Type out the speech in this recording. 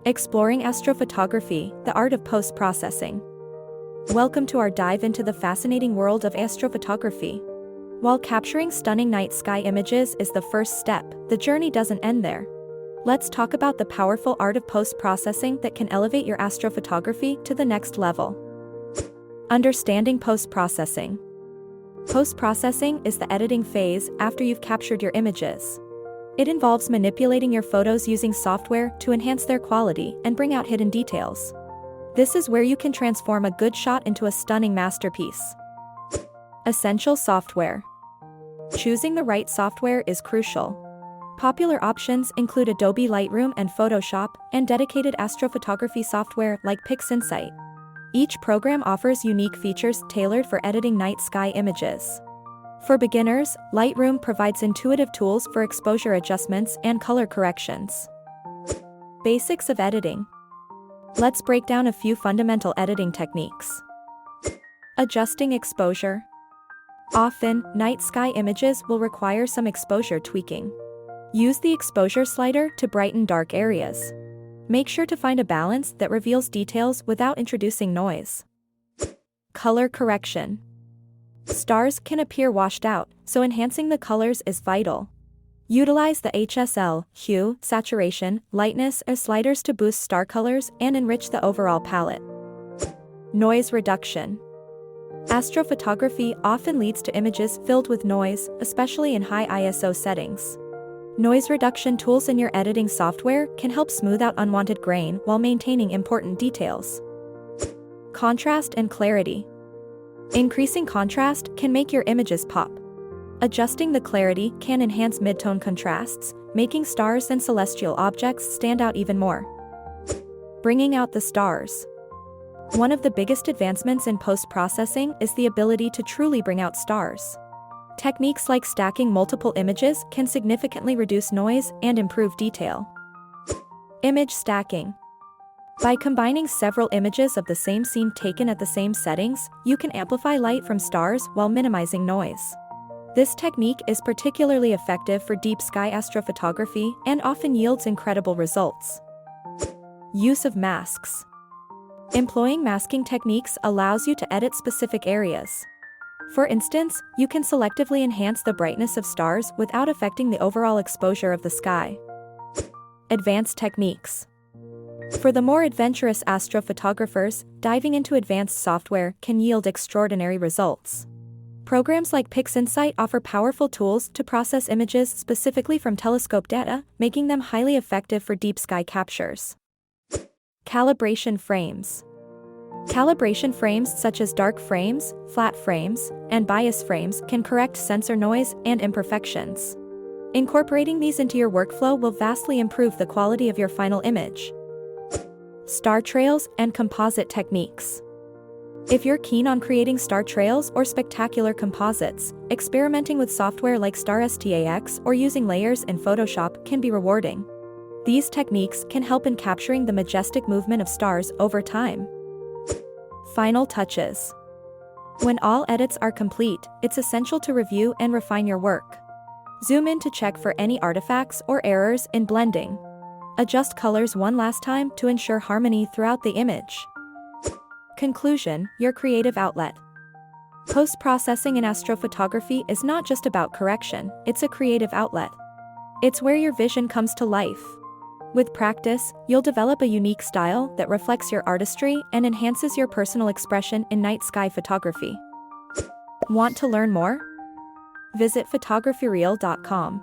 Exploring astrophotography, the art of post-processing. Welcome to our dive into the fascinating world of astrophotography. While capturing stunning night sky images is the first step, the journey doesn't end there. Let's talk about the powerful art of post-processing that can elevate your astrophotography to the next level. Understanding post-processing. Post-processing is the editing phase after you've captured your images. It involves manipulating your photos using software to enhance their quality and bring out hidden details. This is where you can transform a good shot into a stunning masterpiece. Essential software. Choosing the right software is crucial. Popular options include Adobe Lightroom and Photoshop, and dedicated astrophotography software like PixInsight. Each program offers unique features tailored for editing night sky images. For beginners, Lightroom provides intuitive tools for exposure adjustments and color corrections. Basics of editing. Let's break down a few fundamental editing techniques. Adjusting exposure. Often, night sky images will require some exposure tweaking. Use the exposure slider to brighten dark areas. Make sure to find a balance that reveals details without introducing noise. Color correction. Stars can appear washed out, so enhancing the colors is vital. Utilize the HSL, hue, saturation, lightness, or sliders to boost star colors and enrich the overall palette. Noise reduction. Astrophotography often leads to images filled with noise, especially in high ISO settings. Noise reduction tools in your editing software can help smooth out unwanted grain while maintaining important details. Contrast and clarity. Increasing contrast can make your images pop. Adjusting the clarity can enhance midtone contrasts, making stars and celestial objects stand out even more. Bringing out the stars. One of the biggest advancements in post-processing is the ability to truly bring out stars. Techniques like stacking multiple images can significantly reduce noise and improve detail. Image stacking. By combining several images of the same scene taken at the same settings, you can amplify light from stars while minimizing noise. This technique is particularly effective for deep sky astrophotography and often yields incredible results. Use of masks. Employing masking techniques allows you to edit specific areas. For instance, you can selectively enhance the brightness of stars without affecting the overall exposure of the sky. Advanced techniques. For the more adventurous astrophotographers, diving into advanced software can yield extraordinary results. Programs like PixInsight offer powerful tools to process images specifically from telescope data, making them highly effective for deep sky captures. Calibration frames. Calibration frames such as dark frames, flat frames, and bias frames can correct sensor noise and imperfections. Incorporating these into your workflow will vastly improve the quality of your final image. Star trails and composite techniques. If you're keen on creating star trails or spectacular composites, experimenting with software like StarStaX or using layers in Photoshop can be rewarding. These techniques can help in capturing the majestic movement of stars over time. Final touches. When all edits are complete, it's essential to review and refine your work. Zoom in to check for any artifacts or errors in blending. Adjust colors one last time to ensure harmony throughout the image. Conclusion: your creative outlet. Post-processing in astrophotography is not just about correction, it's a creative outlet. It's where your vision comes to life. With practice, you'll develop a unique style that reflects your artistry and enhances your personal expression in night sky photography. Want to learn more? Visit photographyreal.com.